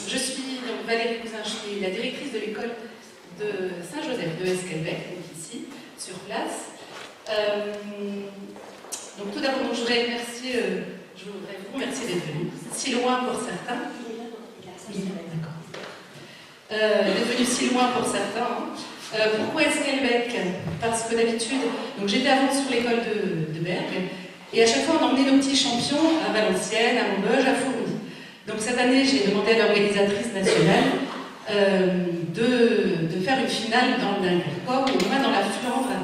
Je suis Valérie Cousin, je suis la directrice de l'école de Saint-Joseph de Esquelbecq, donc ici, sur place. Donc tout d'abord, je voudrais vous remercier d'être venus, si loin pour certains. D'être venus si loin pour certains. Pourquoi Esquelbecq? Parce que d'habitude, j'étais avant sur l'école de Bergues, et à chaque fois on emmenait nos petits champions à Valenciennes, à Maubeuge, à Fourmies. Donc cette année, j'ai demandé à l'organisatrice nationale de faire une finale dans le Dunkerque, ou au moins dans la Flandre,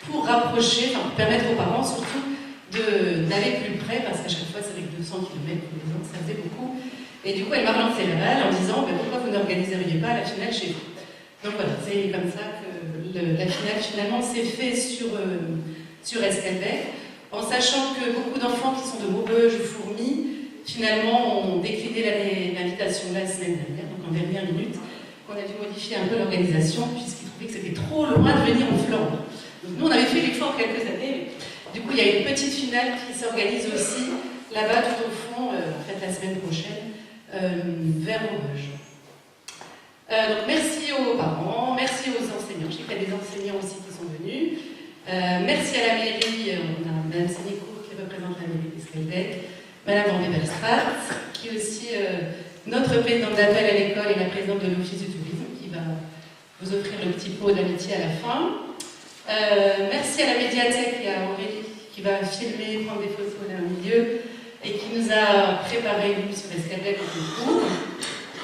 pour rapprocher, pour permettre aux parents surtout d'aller plus près, parce qu'à chaque fois c'est avec 200 km tous les ans, ça faisait beaucoup. Et du coup, elle m'a relancé la balle en disant pourquoi vous n'organiseriez pas la finale chez vous? Donc voilà, c'est comme ça que la finale finalement s'est faite sur Esquelbecq, en sachant que beaucoup d'enfants qui sont de Maubeuge ou Fourmies finalement ont décliné l'invitation la semaine dernière, donc en dernière minute, qu'on a dû modifier un peu l'organisation puisqu'ils trouvaient que c'était trop loin de venir en Flandre. Donc nous on avait fait l'effort quelques années, mais du coup il y a une petite finale qui s'organise aussi là-bas tout au fond, la semaine prochaine, vers Maubeuge. Donc merci aux parents, merci aux enseignants, je sais qu'il y a des enseignants aussi qui sont venus. Merci à la mairie, on a Mme Sénécourt qui représente la mairie d'Esquelbecq, Mme Vendée-Belstraat, qui est aussi notre présidente d'appel à l'école et la présidente de l'Office du tourisme, qui va vous offrir le petit pot d'amitié à la fin. Merci à la médiathèque et à Aurélie, qui va filmer, prendre des photos là au milieu, et qui nous a préparé une sur Esquelbecq au concours,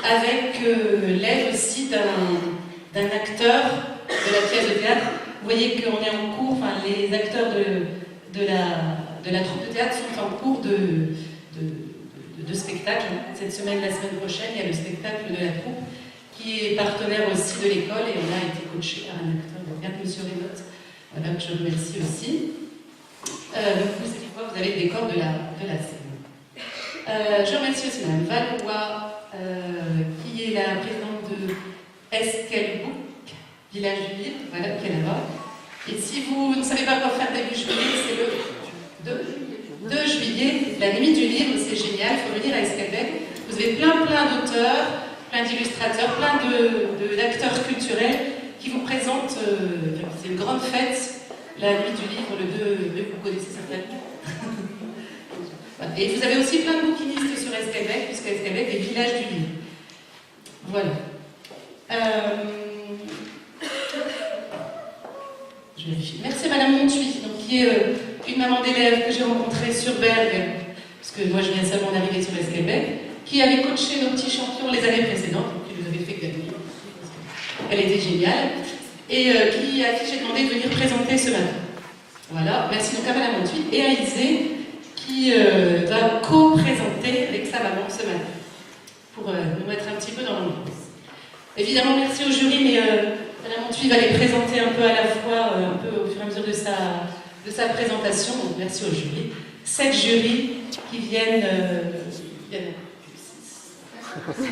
avec l'aide aussi d'un acteur de la pièce de théâtre. Vous voyez qu'on est en cours, les acteurs de la troupe de théâtre sont en cours de spectacle. Cette semaine, la semaine prochaine, il y a le spectacle de la troupe qui est partenaire aussi de l'école et on a été coaché par un acteur de théâtre, M. Rénotte, voilà, que je remercie aussi. Vous avez le décor de la scène. Je remercie aussi Mme Valois, qui est la présidente de Esquelbecq, Village du Livre, voilà, qui est là-bas. Et si vous ne savez pas quoi faire début juillet, c'est le 2 juillet, la nuit du livre, c'est génial, il faut venir à Esquelbecq. Vous avez plein d'auteurs, plein d'illustrateurs, plein d'acteurs culturels qui vous présentent, c'est une grande fête, la nuit du livre, le 2, vous connaissez certainement. Et vous avez aussi plein de bouquinistes sur Esquelbecq, puisque Esquelbecq est village du livre. Voilà. Je vérifie. Merci à Madame Montuy, qui est une maman d'élèves que j'ai rencontrée sur Bergues, parce que moi je viens seulement d'arriver sur Esquelbecq, qui avait coaché nos petits champions les années précédentes, donc qui nous avait fait gagner. Elle était géniale, et à qui j'ai demandé de venir présenter ce matin. Voilà, merci donc à Madame Montuy et à Isée, qui va co-présenter avec sa maman ce matin, pour nous mettre un petit peu dans l'ambiance. Évidemment, merci au jury, mais Madame Montuy va les présenter un peu à la fois, un peu au fur et à mesure de sa présentation. Donc merci au jury. 7 jurys qui viennent... il y en a 6.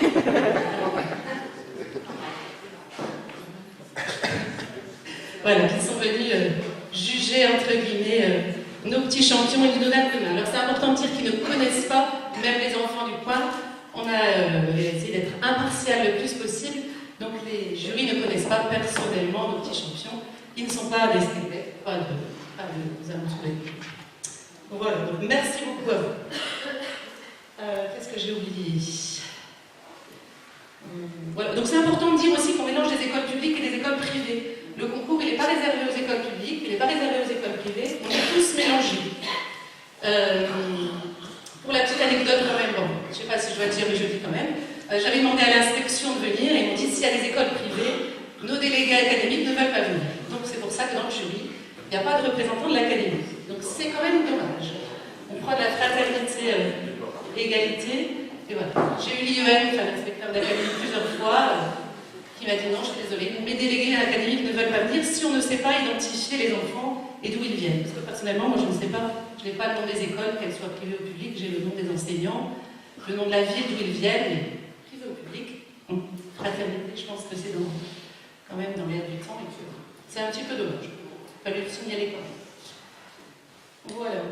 Voilà, qui sont venus juger, entre guillemets, nos petits champions et nous donner un coup de main. Alors c'est important de dire qu'ils ne connaissent pas, même les enfants du coin. On a essayé d'être impartial le plus possible. Donc les jurys ne connaissent pas personnellement nos petits champions. Ils ne sont pas d'Esquelbecq, pas de alentours. Donc voilà, donc merci beaucoup à vous. Qu'est-ce que j'ai oublié? Voilà. Donc c'est important de dire aussi qu'on mélange des écoles publiques et des écoles privées. Le concours, il n'est pas réservé aux écoles publiques, il n'est pas réservé aux écoles privées, on est tous mélangés. Pour la petite anecdote quand même, je ne sais pas si je dois dire, mais je dis quand même, j'avais demandé à l'inspection de venir et ils m'ont dit s'il y a des écoles privées, nos délégués académiques ne veulent pas venir. Donc c'est pour ça que dans le jury, il n'y a pas de représentant de l'académie. Donc c'est quand même dommage. On prend de la fraternité, égalité, et voilà. J'ai eu l'IEM, l'inspecteur d'académie, plusieurs fois, qui m'a dit non, je suis désolée, mes délégués académiques ne veulent pas venir si on ne sait pas identifier les enfants et d'où ils viennent. Parce que personnellement, moi je ne sais pas, je n'ai pas le nom des écoles, qu'elles soient privées ou publiques, j'ai le nom des enseignants, le nom de la ville d'où ils viennent, et privé ou public. Fraternité, je pense que c'est quand même dans l'air du temps et que c'est un petit peu dommage. Il fallait le signaler quand même. Voilà.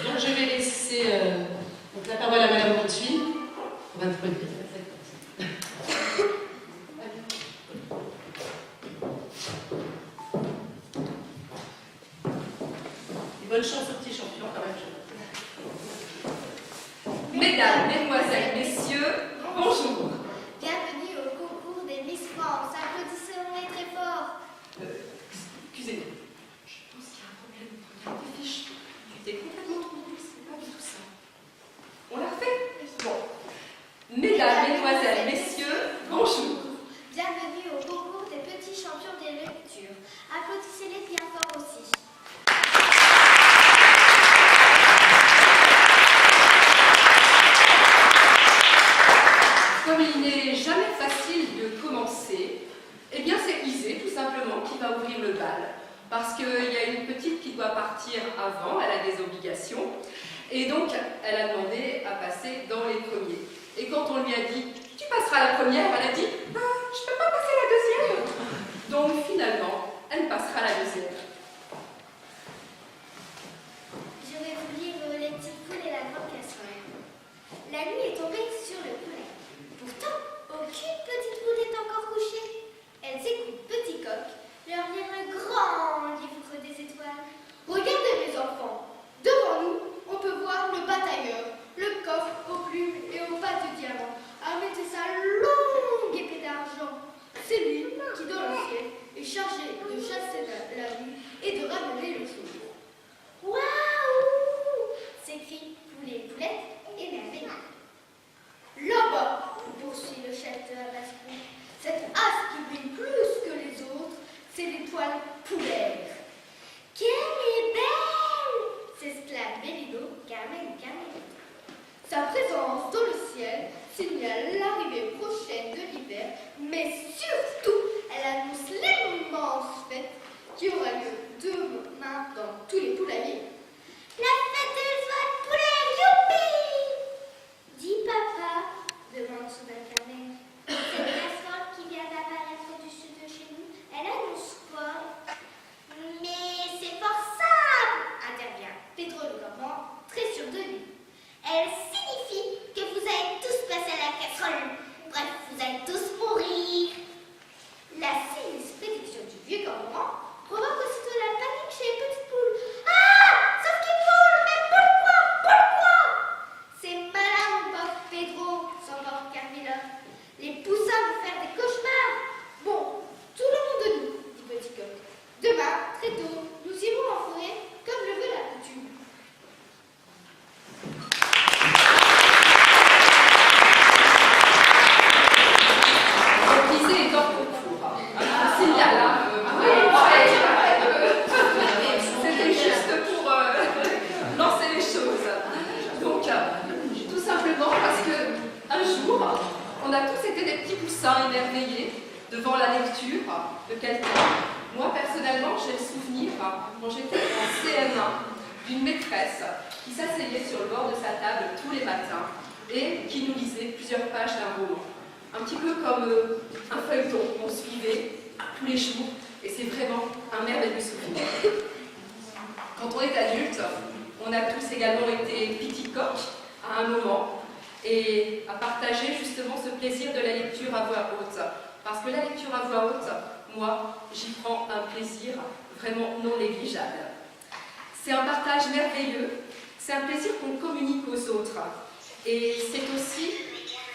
Donc je vais laisser la parole à Madame Montuy pour introduire cette partie. Bonne chance au petit champion quand même. Mesdames, Mesdemoiselles, Messieurs, bonjour. Bienvenue au concours des Miss France. Applaudissez-les très fort. Excusez-moi. Je pense qu'il y a un problème. Regarde tes fiches. Tu t'es complètement trompé, c'est pas du tout ça. On l'a refait? Bon. Mesdames, Mesdemoiselles, Messieurs, bonjour. Bienvenue au concours des petits champions des lectures. Applaudissez-les bien fort aussi. Comme il n'est jamais facile de commencer, eh bien c'est Isée tout simplement qui va ouvrir le bal. Parce qu'il y a une petite qui doit partir avant, elle a des obligations. Et donc elle a demandé à passer dans les premiers. Et quand on lui a dit « tu passeras la première », elle a dit « je ne peux pas passer la deuxième ». Donc finalement, elle passera la deuxième. Je vais vous lire Les petites poules et la grande casserole. La nuit est tombée sur le poulet. Pourtant, aucune petite poule n'est encore couchée. Elles écoutent Petit Coq leur lire le grand livre des étoiles. Regardez mes enfants, devant nous, on peut voir le batailleur, le coffre aux plumes et aux pattes de diamant, armé de sa longue épée d'argent. C'est lui qui, dans le ciel, est chargé de chasser la nuit et de ramener le jour. Waouh! S'écrie Poulet et Poulette, émerveillés. Là-bas, poursuit le chef de la basse-cour, cette as qui brille plus que les autres, c'est l'étoile polaire. Qu'elle est belle! S'exclame Bélido, Carmen. Sa présence dans le ciel signale l'arrivée prochaine de l'hiver, mais surtout, elle annonce l'immense fête qui aura lieu demain dans tous les poulaillers. La fête de l'étoile polaire, youpi! Dis papa, demande soudain Carmen. Cette casserole qui vient d'apparaître au-dessus de chez nous, elle annonce quoi? Mais c'est fort simple, intervient Pedro le Normand, très sûr de lui. Elle signifie que vous allez tous passer à la casserole. Bref, vous allez tous mourir. La sinistre prédiction du vieux Normand provoque aussitôt la panique chez les petites poules. Ah! Sauf qu'ils poulent, mais pourquoi? C'est malin, mon pauvre Pedro, s'emporte Carmilla. Les poussins vont faire des cauchemars. Bon, tout le monde de nous, dit Petit Coq. Demain, très tôt, nous irons en forêt, comme le veut la coutume. Isée est hors concours. Un signal, hein. C'était juste pour lancer les choses. Donc, tout simplement parce que un jour, on a tous été des petits poussins émerveillés devant la lecture de quelqu'un. Moi, personnellement, j'ai le souvenir, quand j'étais en CM1, d'une maîtresse qui s'asseyait sur le bord de sa table tous les matins et qui nous lisait plusieurs pages d'un roman. Un petit peu comme un feuilleton qu'on suivait tous les jours, et c'est vraiment un merveilleux souvenir. Quand on est adulte, on a tous également été Petit Coq à un moment, et à partager justement ce plaisir de la lecture à voix haute. Parce que la lecture à voix haute, moi, j'y prends un plaisir vraiment non négligeable. C'est un partage merveilleux, c'est un plaisir qu'on communique aux autres. Et c'est aussi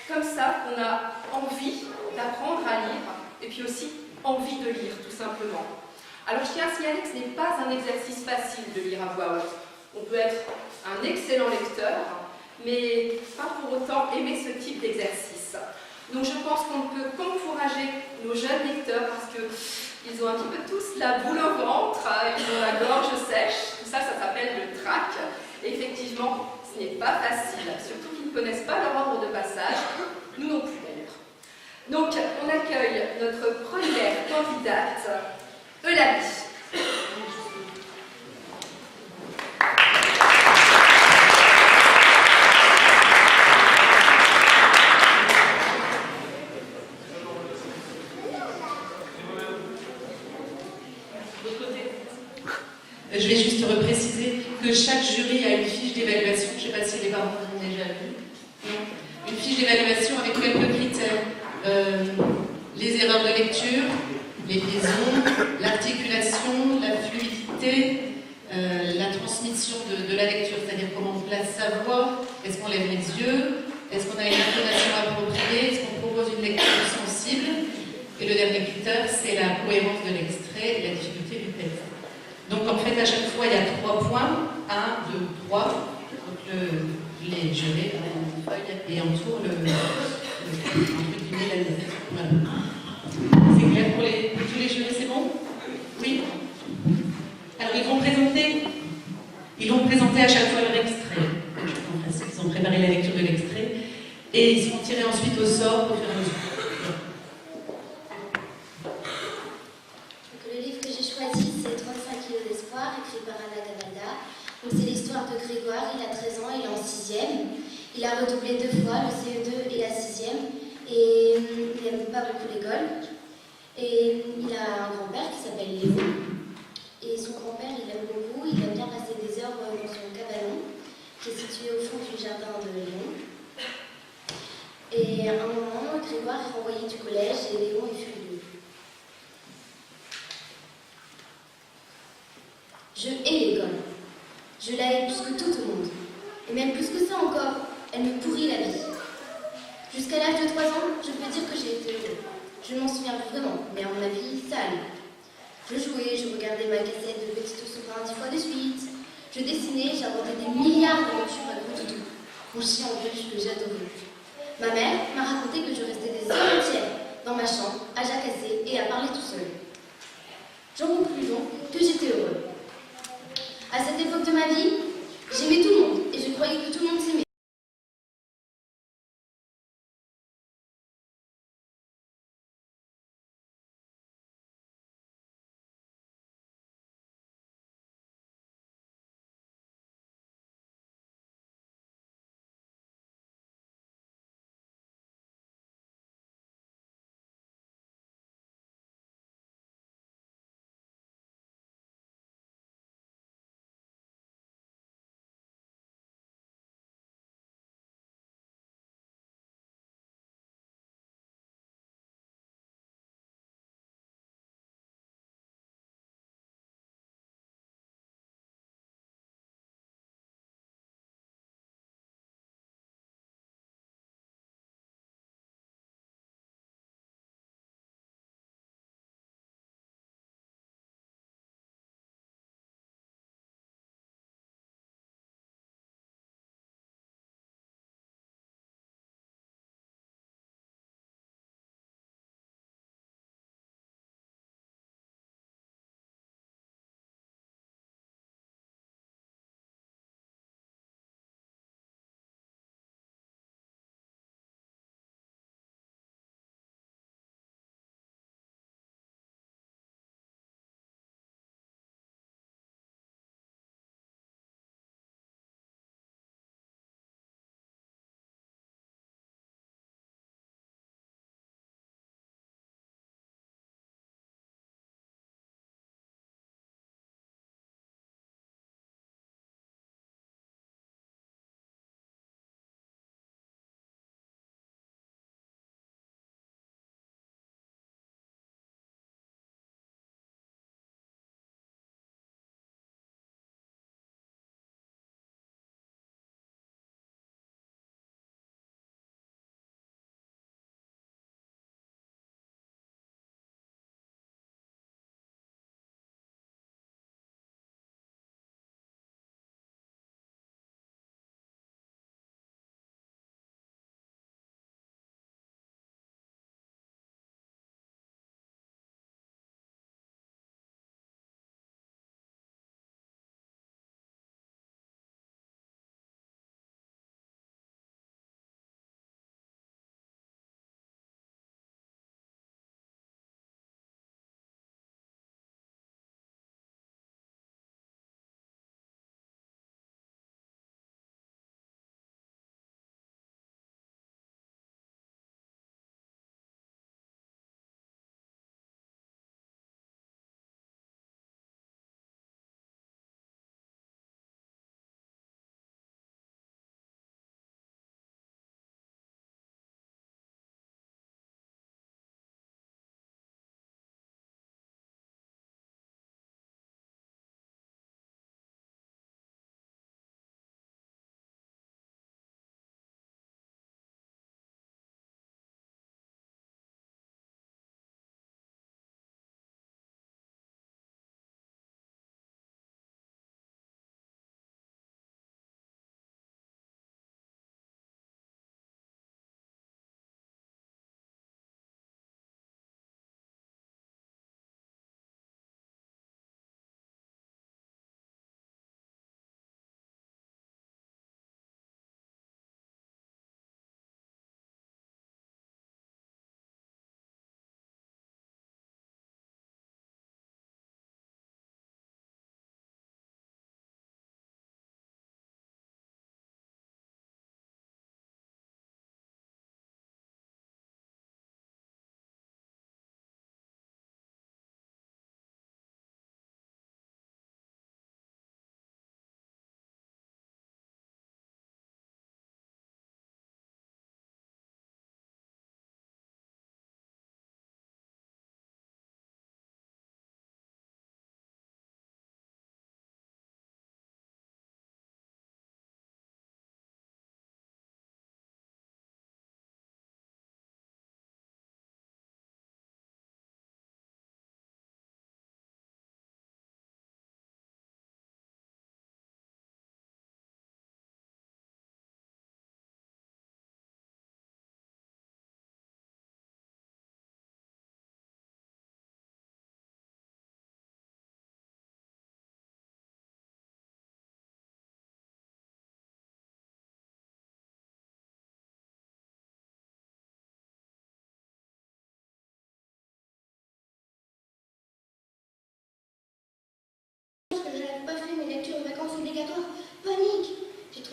comme ça qu'on a envie d'apprendre à lire, et puis aussi envie de lire, tout simplement. Alors je tiens à signaler que ce n'est pas un exercice facile de lire à voix haute. On peut être un excellent lecteur, mais pas pour autant aimer ce type d'exercice. Donc je pense qu'on peut qu'encourager nos jeunes lecteurs parce qu'ils ont un petit peu tous la boule au ventre, ils ont la gorge sèche, tout ça, ça s'appelle le trac. Et effectivement, ce n'est pas facile, surtout qu'ils ne connaissent pas leur ordre de passage, nous non plus d'ailleurs. Donc on accueille notre première candidate, Eulalie. Je vais juste repréciser que chaque jury a une fiche d'évaluation. Je ne sais pas si les parents ont déjà vu. fiche d'évaluation avec quelques critères. Les erreurs de lecture, les liaisons, l'articulation, la fluidité, la transmission de la lecture, c'est-à-dire comment on place sa voix, est-ce qu'on lève les yeux, est-ce qu'on a une intonation appropriée, est-ce qu'on propose une lecture sensible. Et le dernier critère, c'est la cohérence de l'extrait et la difficulté du texte. Donc en fait, à chaque fois, il y a 3 points, 1, 2, 3. Donc les jurés prennent une feuille et entourent la note. Voilà. C'est clair pour tous les jurés, c'est bon? Oui. Alors ils vont présenter à chaque fois leur extrait. Ils ont préparé la lecture de l'extrait et ils seront tirés ensuite au sort pour faire un mesure. Le livre que j'ai choisi, c'est 35 kilos d'espoir, écrit par Anna Gavalda. C'est l'histoire de Grégoire, il a 13 ans, il est en 6e. Il a redoublé 2 fois, le CE2 et la 6e. Et il n'aime pas beaucoup l'école. Et il a un grand-père qui s'appelle Léo. Et son grand-père, il l'aime beaucoup, il aime bien passer des heures dans son cabanon, qui est situé au fond du jardin de Léon. Et à un moment, Grégoire est renvoyé du collège et Léon est furieux. Je hais l'école. Je la hais plus que tout au monde. Et même plus que ça encore, elle me pourrit la vie. Jusqu'à l'âge de 3 ans, je peux dire que j'ai été heureux. Je ne m'en souviens plus vraiment, mais à mon avis, ça allait. Je jouais, je regardais ma cassette de Petit Ours Brun 10 fois de suite. Je dessinais, j'inventais des milliards d'aventures à gros doudou. Mon chien en peluche que j'adorais. Ma mère m'a raconté que je restais des heures entières dans ma chambre, à jacasser et à parler tout seul. J'en conclus donc que j'étais heureux. À cette époque de ma vie, j'aimais tout le monde et je croyais que tout le monde s'aimait.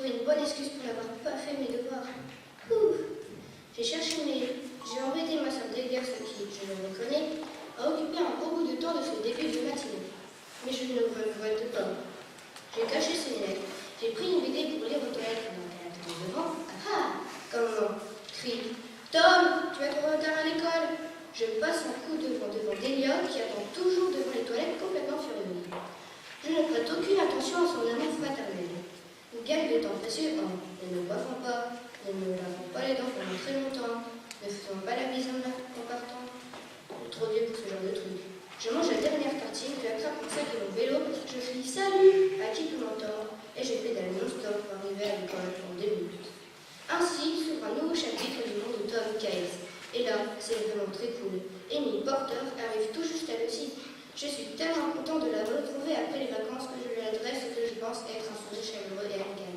trouvé une bonne excuse pour n'avoir pas fait mes devoirs. Ouh. J'ai cherché mes livres, j'ai embêté ma soeur Dégger, ce qui, je le reconnais, a occupé un gros bout de temps de ce début de matinée. Mais je ne le regrette pas. J'ai caché ses lunettes, j'ai pris une BD pour lire aux toilettes pendant qu'elle attendait devant. Ah, comment crie Tom, tu vas trop retard à l'école. Je passe un coup devant Delia qui attend toujours devant les toilettes complètement furieuse. Je ne prête aucune attention à son amour paternel. Nous gagne le temps précieux en ne nous bavons pas, ne nous lavons pas les dents pendant très longtemps, ne faisons pas la bise en partant. Trop vieux pour ce genre de truc. Je mange la dernière tartine, puis attrape mon sac et mon vélo, je crie salut à qui peut m'entendre, et je pédale non-stop pour arriver à l'école en 2 minutes. Ainsi s'ouvre un nouveau chapitre du monde de Tom Case. Et là, c'est vraiment très cool. Amy Porter arrive tout juste elle aussi. Je suis tellement content de la retrouver après les vacances que je lui adresse ce que je pense être un sourire chaleureux et amical.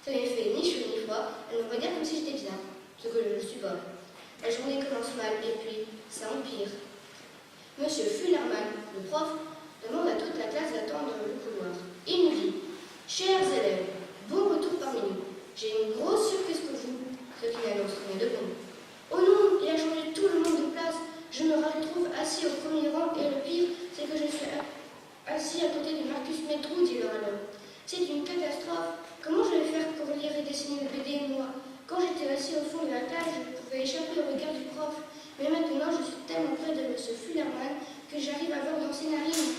Ça ne fait ni chaud ni froid, elle me regarde comme si j'étais bien, ce que je ne suis pas. La journée commence mal et puis ça empire. Monsieur Fullerman, le prof, demande à toute la classe d'attendre le couloir. Il nous dit « Chers élèves, bon retour parmi nous. J'ai une grosse surprise pour vous, ce qui n'annonce rien de bon. Oh non, il a changé tout le monde de place. Je me retrouve assis au premier rang et le pire, c'est que je suis assis à côté de Marcus Métrou, dit le râleur. C'est une catastrophe. Comment je vais faire pour lire et dessiner le BD, moi? Quand j'étais assis au fond de la classe, je pouvais échapper au regard du prof. Mais maintenant, je suis tellement près de M. Fullerman que j'arrive à voir dans ses narines.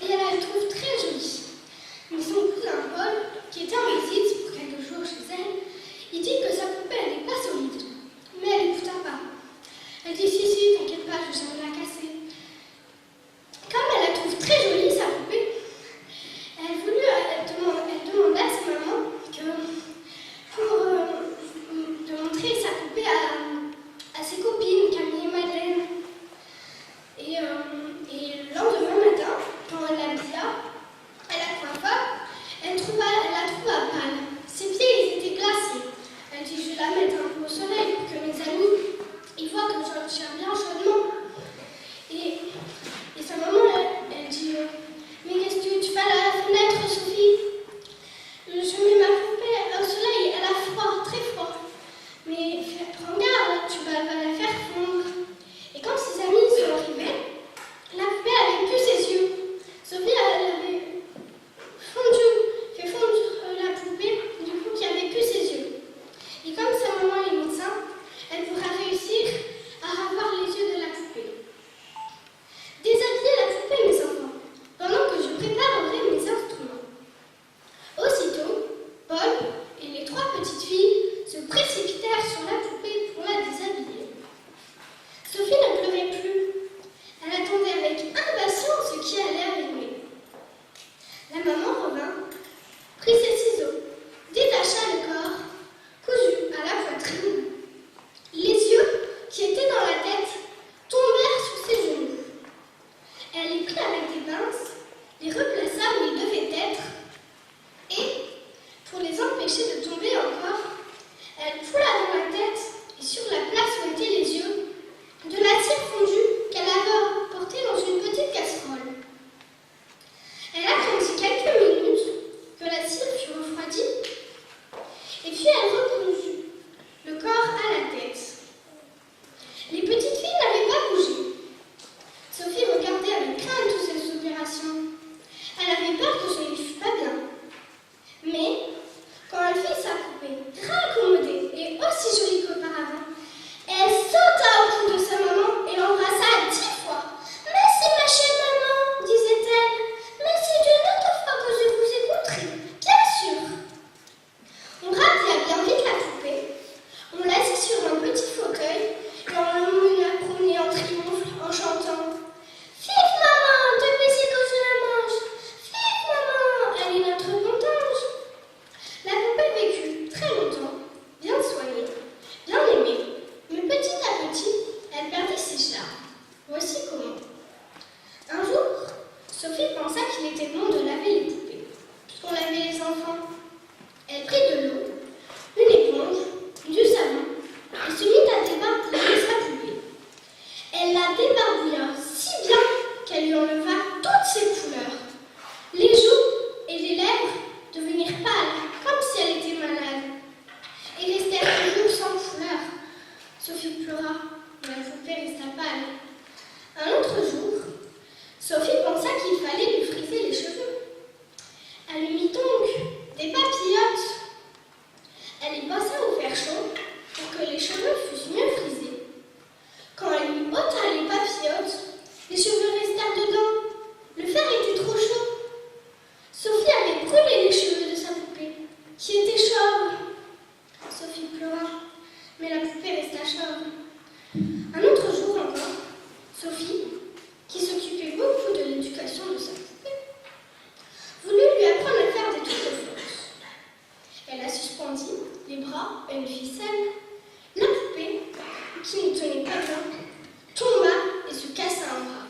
Et elle la trouve très jolie. fenêtre et, pour les empêcher de tomber encore, elle poula dans la tête et sur la place où étaient les yeux de la cire fondue qu'elle avait portée dans une petite casserole. Elle attendit quelques minutes que la cire fût refroidie et puis elle reconduisit le corps à la tête. Les petites filles n'avaient pas bougé. Sophie regardait avec crainte toutes ces opérations. Elle avait peur que ce ne fût pas bien. Mais, quand elle fit sa poupée raccommodée et aussi jolie qu'auparavant, elle sauta au cou de sa maman et l'embrassa 10 fois. « Merci ma chère maman, disait-elle. Merci d'une autre fois que je vous écouterai, bien sûr. » On rhabilla bien vite la poupée. On l'assit sur un petit fauteuil et on l'emmena promener en triomphe en chantant « Vive maman, depuis c'est que je la mange. Vive maman, elle est notre pontage. » La poupée vécut très longtemps, bien soignée, bien aimée, mais petit à petit, elle perdit ses charmes. Voici comment. Un jour, Sophie pensa qu'il était bon de laver les poupées, puisqu'on lavait les enfants. Elle prit de l'eau, une éponge, du savon, et se mit à débarbouiller sa poupée. Elle la débarbouilla si bien qu'elle lui enleva toutes ses couleurs. Les joues et les lèvres devenirent pâles, comme si elle était malade, et restèrent toujours sans couleur. Sophie pleura, mais la poupée resta pâle. Un autre jour, Sophie pensa qu'il fallait lui friser les cheveux. Elle lui mit donc des papillotes. Elle les passa au fer chaud pour que les cheveux fussent mieux frisés. Quand elle lui ôta les papillotes, les cheveux restèrent dedans. Le fer était trop chaud. Sophie avait brûlé les cheveux de sa poupée, qui était chauve. Sophie pleura, mais la poupée resta chauve. Un autre jour encore, Sophie, qui s'occupait beaucoup de l'éducation de sa poupée, voulut lui apprendre à faire des trucs de force. Elle la suspendit les bras à une ficelle. La poupée, qui ne tenait pas bien, tomba et se cassa un bras.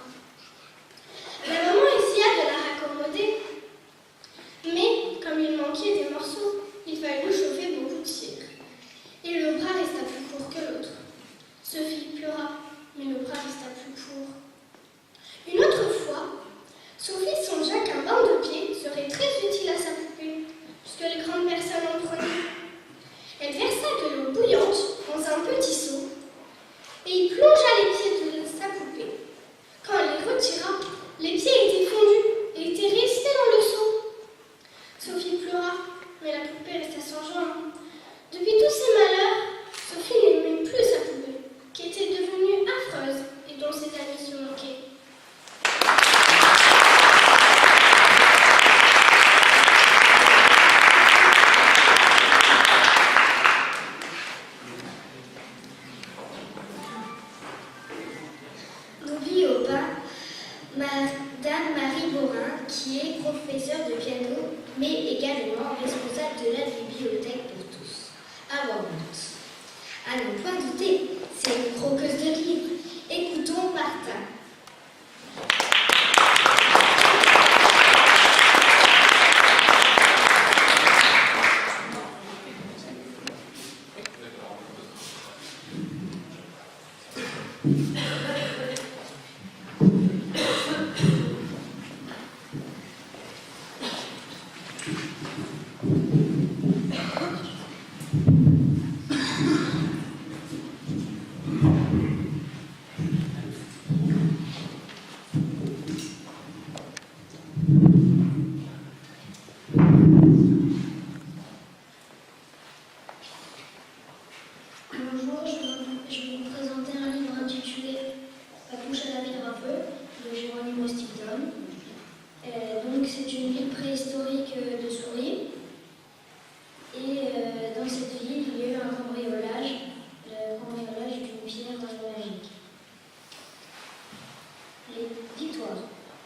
La maman essaya de la raccommoder, mais comme il manquait des morceaux, il fallut chauffer beaucoup de cire. Et le bras resta plus court que l'autre. Sophie pleura, mais le bras resta plus court. Une autre fois, Sophie songea qu'un bain de pied serait très utile à sa poupée, puisque les grandes personnes en prenaient. Elle versa de l'eau bouillante dans un petit seau et y plongea les pieds de sa poupée. Quand elle les retira, les pieds étaient fondus et étaient restés dans le seau. Sophie pleura, mais la poupée resta sans joie. Depuis tous ces malheurs, Sophie n'aimait plus sa poupée, qui était devenue affreuse et dont ses amis se moquaient. N'oublie pas Madame Marie Borin, qui est professeure de piano, mais également responsable de la bibliothèque pour tous, à Warmont. À n'en point douter, c'est une croqueuse de livres. Écoutons Martin. Bonjour, je vais vous présenter un livre intitulé La bouche à laver un peu de Geronimo Stilton. Donc c'est une ville préhistorique de souris. Et dans cette ville, il y a eu un cambriolage, le cambriolage d'une pierre magique. Les victoires.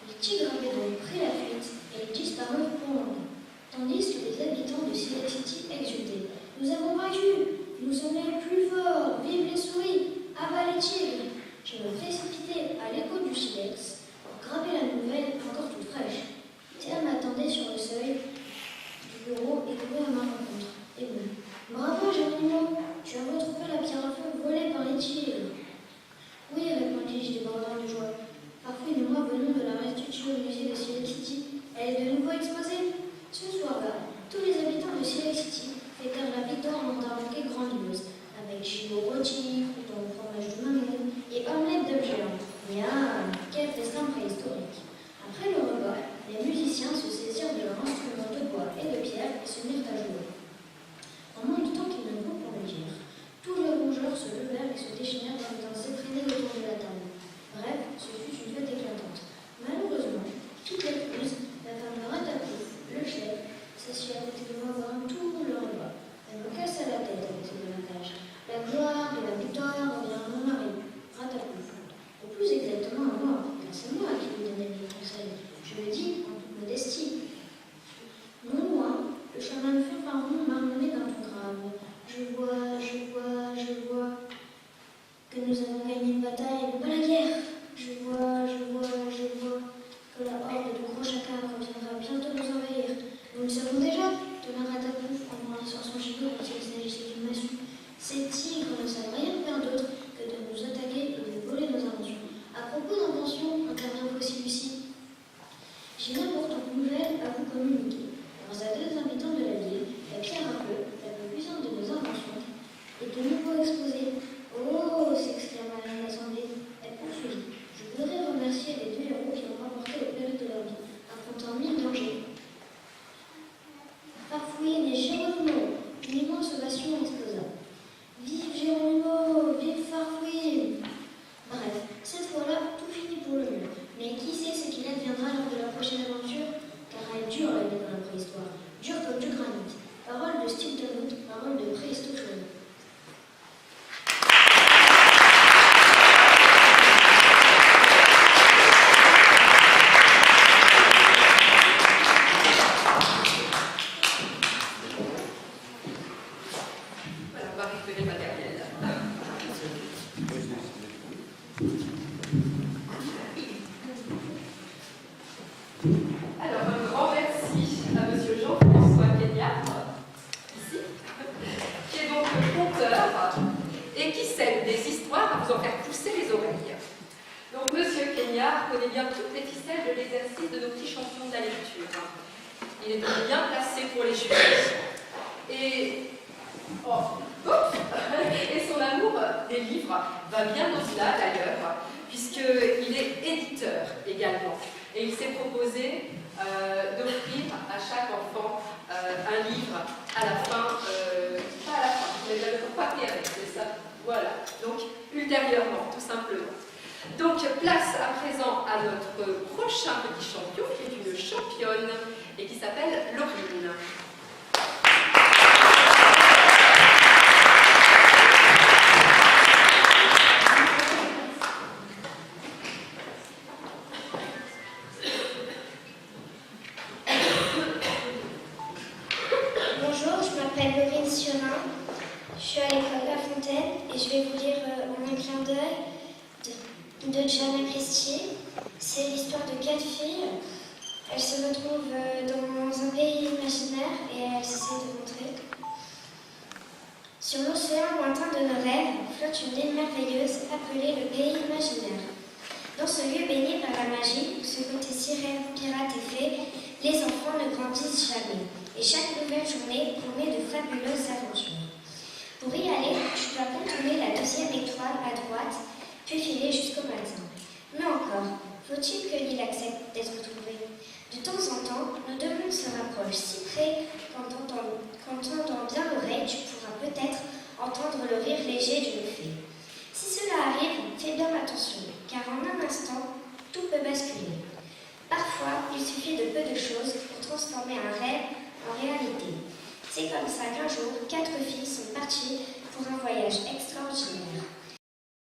Les tigres avaient donc pris la fuite et disparurent pour longtemps, tandis que les habitants de Silver City exultaient. Nous avons vaincu! Nous sommes les plus forts! Vive les souris! Abat les tigres! Je me précipitai à l'écho du silex pour graver la nouvelle encore toute fraîche. Terre m'attendait sur le seuil nouveau exposé. Ce soir-là, tous les habitants de Silver City fêtèrent la victoire en d'un banquet grandiose, avec gigot rôti, crouton au fromage de mamou et omelette d'œufs géants. Miam, quel festin préhistorique! Après le repas, les musiciens se saisirent de leurs instruments de bois et de pierre et se mirent à jouer. En moins de temps qu'il ne faut pour le dire, tous les rongeurs se levèrent et se déchaînèrent dans les danses effrénées autour de la table. Bref, ce fut une fête éclatante. Malheureusement, toutes les poules, la femme de Ratatouille, le chef, s'assirent à côté de moi pendant tout le repas. Elle me cassa la tête avec ce démaquage. La gloire de la victoire revient à mon mari, Ratatouille. Ou plus exactement à moi, car c'est moi qui lui donnais les conseils. Je le dis en toute modestie. Non loin, le chaman fanfaron marmonnait d'un ton grave. Je vois que nous avons gagné une bataille, mais pas la guerre. Je vois que la horde de gros chacals reviendra bientôt nous envahir. Nous le savons déjà, tenant Ratatouille en brandissant son gigot comme s'il s'agissait d'une massue. Ces tigres ne savent rien faire d'autre que de nous attaquer et de voler nos inventions. À propos d'inventions, intervient voici Lucie. J'ai une importante nouvelle à vous communiquer. Grâce à 2 habitants de la ville, la pierre à feu, la plus puissante de nos inventions, est de nouveau exposée. Oh, s'exclama l'assemblée. Elle poursuivit. Je voudrais remercier les 2 héros qui ont remporté au péril de leur vie, affrontant 1000 dangers. Farfouine et Géronimo, une immense ovation explosa. Vive Géronimo, vive Farfouine! Bref, cette fois-là, tout finit pour le mieux. Mais qui sait ce qu'il adviendra lors de la prochaine aventure? Car elle est dure la vie dans la préhistoire, dure comme du granit. Parole de Steve Talbot, parole de préhistoire. Alors, un grand merci à Monsieur Jean-François Kenyard, ici, qui est donc conteur et qui sait des histoires à vous en faire pousser les oreilles. Donc, Monsieur Kenyard connaît bien toutes les ficelles de l'exercice de nos petits champions de la lecture. Il est donc bien placé pour les juger. Et son amour des livres va bien au-delà d'ailleurs, puisqu'il est éditeur également. Et il s'est proposé d'offrir à chaque enfant un livre à la fin, pas à la fin, vous n'avez pas papier avec, c'est ça. Voilà, donc ultérieurement, tout simplement. Donc place à présent à notre prochain petit champion, qui est une championne et qui s'appelle Laurine. Je suis à l'école La Fontaine et je vais vous lire en un clin d'œil de Jana Christie. C'est l'histoire de 4 filles. Elles se retrouvent dans un pays imaginaire et elles essaient de montrer. Sur l'océan lointain de nos rêves flotte une île merveilleuse appelée le pays imaginaire. Dans ce lieu baigné par la magie, où ce côté sirène, pirate et fée, les enfants ne grandissent jamais. Et chaque nouvelle journée promet de fabuleuses aventures. Pour y aller, tu dois contourner la 2e étoile à droite, puis filer jusqu'au matin. Mais encore, faut-il que l'île accepte d'être trouvée? De temps en temps, nos 2 mondes se rapprochent si près qu'en tendant bien l'oreille, tu pourras peut-être entendre le rire léger d'une fée. Si cela arrive, fais bien attention, car en un instant, tout peut basculer. Parfois, il suffit de peu de choses pour transformer un rêve en réalité. C'est comme ça qu'un jour, 4 filles sont parties pour un voyage extraordinaire.